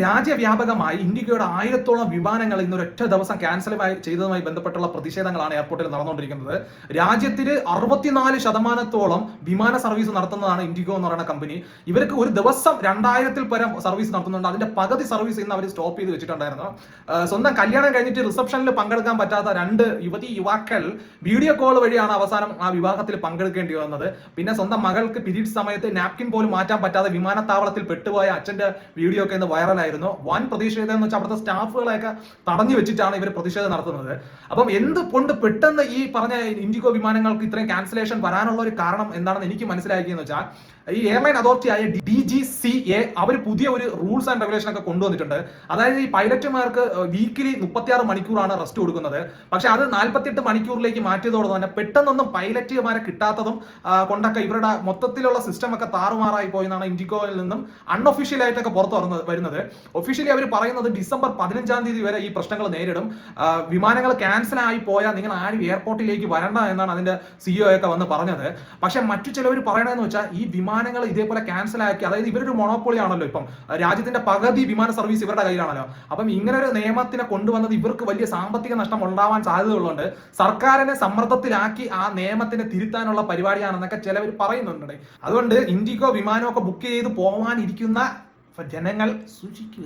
രാജ്യവ്യാപകമായി ഇന്ത്യയുടെ 1000-ഓളം വിമാനങ്ങൾ ഇന്നൊരൊറ്റ ദിവസം ക്യാൻസൽ ചെയ്തതുമായി ബന്ധപ്പെട്ടുള്ള പ്രതിഷേധങ്ങളാണ് എയർപോർട്ടിൽ നടന്നുകൊണ്ടിരിക്കുന്നത്. രാജ്യത്തിന് 64% വിമാന സർവീസ് നടത്തുന്നതാണ് ഇൻഡിഗോ എന്ന് പറയുന്ന കമ്പനി. ഇവർക്ക് ഒരു ദിവസം 2000-ൽ പരം സർവീസ് നടത്തുന്നുണ്ട്. അതിന്റെ പകുതി സർവീസ് ഇന്ന് അവർ സ്റ്റോപ്പ് ചെയ്ത് വെച്ചിട്ടുണ്ടായിരുന്നു. സ്വന്തം കല്യാണം കഴിഞ്ഞിട്ട് റിസപ്ഷനിൽ പങ്കെടുക്കാൻ പറ്റാത്ത 2 യുവാക്കൾ വീഡിയോ കോൾ വഴിയാണ് അവസാനം ആ വിവാഹത്തിൽ പങ്കെടുക്കേണ്ടി വന്നത്. പിന്നെ സ്വന്തം മകൾക്ക് പീരീഡ്സ് സമയത്ത് നാപ്കിൻ പോലും മാറ്റാൻ പറ്റാതെ വിമാനത്താവളത്തിൽ പെട്ടുപോയ അച്ഛന്റെ വീഡിയോ ഒക്കെ ഇന്ന് വൈറലായിരുന്നു. വൻ പ്രതിഷേധം എന്ന് വെച്ചാൽ അവിടുത്തെ സ്റ്റാഫുകളെയൊക്കെ തടഞ്ഞു വെച്ചിട്ടാണ് ഇവർ പ്രതിഷേധം നടത്തുന്നത്. അപ്പം എന്തുകൊണ്ട് പെട്ടെന്ന് ഈ പറഞ്ഞ ഇൻഡിഗോ വിമാനങ്ങൾക്ക് ഇത്രയും ക്യാൻസലേഷൻ വരാനുള്ള ഒരു കാരണം എന്താണെന്ന് എനിക്ക് മനസ്സിലാക്കിയെന്ന് വെച്ചാൽ, ഈ എയർലൈൻ അതോറിറ്റി ആയ DGCA അവർ പുതിയ ഒരു റൂൾസ് ആൻഡ് റെഗുലേഷൻ ഒക്കെ കൊണ്ടുവന്നിട്ടുണ്ട്. അതായത് ഈ പൈലറ്റുമാർക്ക് വീക്കിലി 36 മണിക്കൂറാണ് റെസ്റ്റ് കൊടുക്കുന്നത്. പക്ഷെ അത് 48 മണിക്കൂറിലേക്ക് മാറ്റിയതോടെ തന്നെ പെട്ടെന്നൊന്നും പൈലറ്റുമാരെ കിട്ടാത്തതും കൊണ്ടൊക്കെ ഇവരുടെ മൊത്തത്തിലുള്ള സിസ്റ്റം ഒക്കെ താറുമാറായി പോയെന്നാണ് ഇൻഡിഗോയിൽ നിന്നും അൺഒഫീഷ്യൽ ആയിട്ടൊക്കെ പുറത്ത് വരുന്നത്. ഒഫീഷ്യലി അവർ പറയുന്നത് ഡിസംബർ 15-ാം തീയതി വരെ ഈ പ്രശ്നങ്ങൾ നേരിടും. വിമാനങ്ങൾ ക്യാൻസൽ ആയി പോയാൽ നിങ്ങൾ ആരും എയർപോർട്ടിലേക്ക് വരണ്ട എന്നാണ് അതിന്റെ CEO ഒക്കെ വന്ന് പറഞ്ഞത്. പക്ഷെ മറ്റു ചിലവർ പറയണമെന്ന് വെച്ചാൽ ഈ വിമാനങ്ങൾ ഇതേപോലെ ക്യാൻസൽ ആക്കി, അതായത് ഇവരൊരു മൊണോപ്പൊളി ആണല്ലോ, ഇപ്പം രാജ്യത്തിന്റെ പകുതി വിമാന സർവീസ് ഇവരുടെ കയ്യിലാണല്ലോ. അപ്പം ഇങ്ങനെ ഒരു നിയമത്തിനെ കൊണ്ടുവന്നത് ഇവർക്ക് വലിയ സാമ്പത്തിക നഷ്ടം ഉണ്ടാവാൻ സാധ്യതയുള്ളതുകൊണ്ട് സർക്കാരിനെ സമ്മർദ്ദത്തിലാക്കി ആ നിയമത്തിനെ തിരുത്താനുള്ള പരിപാടിയാണെന്നൊക്കെ ചിലവർ പറയുന്നുണ്ട്. അതുകൊണ്ട് ഇൻഡിഗോ വിമാനമൊക്കെ ബുക്ക് ചെയ്ത് പോകാനിരിക്കുന്ന ജനങ്ങൾ സൂക്ഷിക്കുക.